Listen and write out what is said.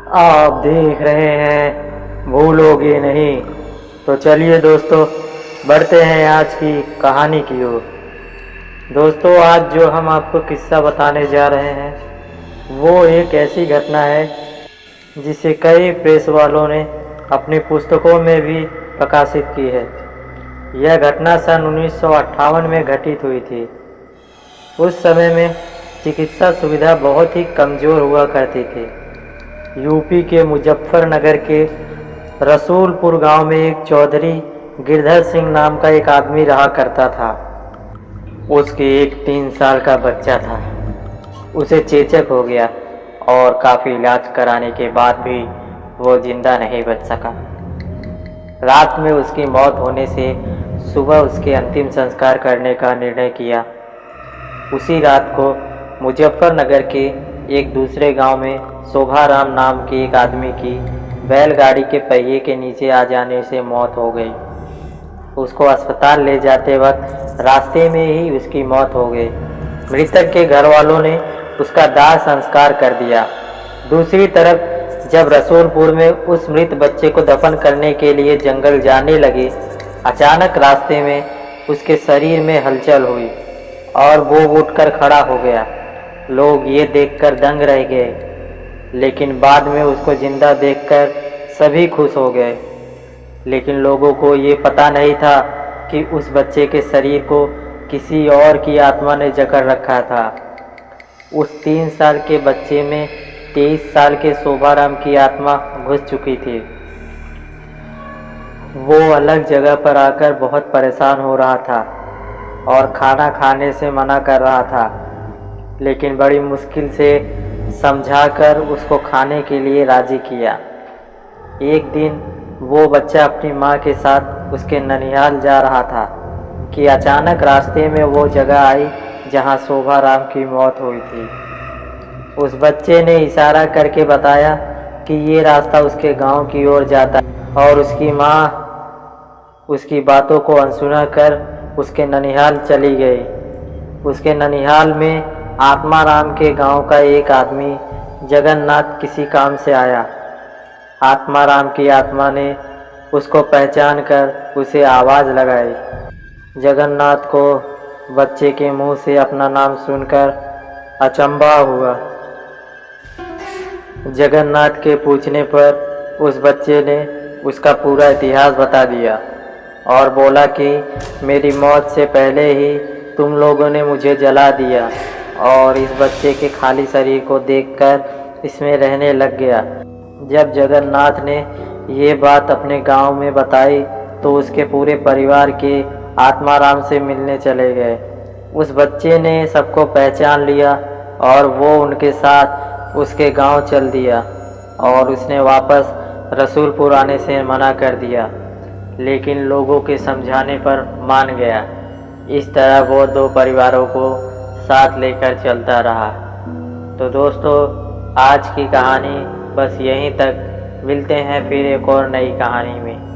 आप देख रहे हैं भूलोगे नहीं। तो चलिए दोस्तों, बढ़ते हैं आज की कहानी की ओर। दोस्तों, आज जो हम आपको किस्सा बताने जा रहे हैं वो एक ऐसी घटना है जिसे कई प्रेस वालों ने अपनी पुस्तकों में भी प्रकाशित की है। यह घटना सन 1958 में घटित हुई थी। उस समय में चिकित्सा सुविधा बहुत ही कमज़ोर हुआ करती थी। यूपी के मुजफ्फरनगर के रसूलपुर गांव में एक चौधरी गिरधर सिंह नाम का एक आदमी रहा करता था। उसके एक 3 साल का बच्चा था। उसे चेचक हो गया और काफ़ी इलाज कराने के बाद भी वो जिंदा नहीं बच सका। रात में उसकी मौत होने से सुबह उसके अंतिम संस्कार करने का निर्णय किया। उसी रात को मुजफ्फरनगर के एक दूसरे गांव में शोभाराम नाम के एक आदमी की बैलगाड़ी के पहिए के नीचे आ जाने से मौत हो गई। उसको अस्पताल ले जाते वक्त रास्ते में ही उसकी मौत हो गई। मृतक के घर वालों ने उसका दाह संस्कार कर दिया। दूसरी तरफ जब रसूलपुर में उस मृत बच्चे को दफन करने के लिए जंगल जाने लगे, अचानक रास्ते में उसके शरीर में हलचल हुई और वो उठकर खड़ा हो गया। लोग ये देखकर दंग रह गए, लेकिन बाद में उसको जिंदा देखकर सभी खुश हो गए। लेकिन लोगों को ये पता नहीं था कि उस बच्चे के शरीर को किसी और की आत्मा ने जकड़ रखा था। उस 3 साल के बच्चे में 23 साल के शोभाराम की आत्मा घुस चुकी थी। वो अलग जगह पर आकर बहुत परेशान हो रहा था और खाना खाने से मना कर रहा था, लेकिन बड़ी मुश्किल से समझाकर उसको खाने के लिए राजी किया। एक दिन वो बच्चा अपनी माँ के साथ उसके ननिहाल जा रहा था कि अचानक रास्ते में वो जगह आई जहाँ शोभाराम की मौत हुई थी। उस बच्चे ने इशारा करके बताया कि ये रास्ता उसके गांव की ओर जाता है और उसकी माँ उसकी बातों को अनसुना कर उसके ननिहाल चली गई। उसके ननिहाल में आत्माराम के गांव का एक आदमी जगन्नाथ किसी काम से आया। आत्माराम की आत्मा ने उसको पहचान कर उसे आवाज़ लगाई। जगन्नाथ को बच्चे के मुंह से अपना नाम सुनकर अचंभा हुआ। जगन्नाथ के पूछने पर उस बच्चे ने उसका पूरा इतिहास बता दिया और बोला कि मेरी मौत से पहले ही तुम लोगों ने मुझे जला दिया, और इस बच्चे के खाली शरीर को देखकर इसमें रहने लग गया। जब जगन्नाथ ने ये बात अपने गांव में बताई तो उसके पूरे परिवार के आत्माराम से मिलने चले गए। उस बच्चे ने सबको पहचान लिया और वो उनके साथ उसके गांव चल दिया और उसने वापस रसूलपुर आने से मना कर दिया, लेकिन लोगों के समझाने पर मान गया। इस तरह वो 2 परिवारों को साथ लेकर चलता रहा। तो दोस्तों, आज की कहानी बस यहीं तक। मिलते हैं फिर एक और नई कहानी में।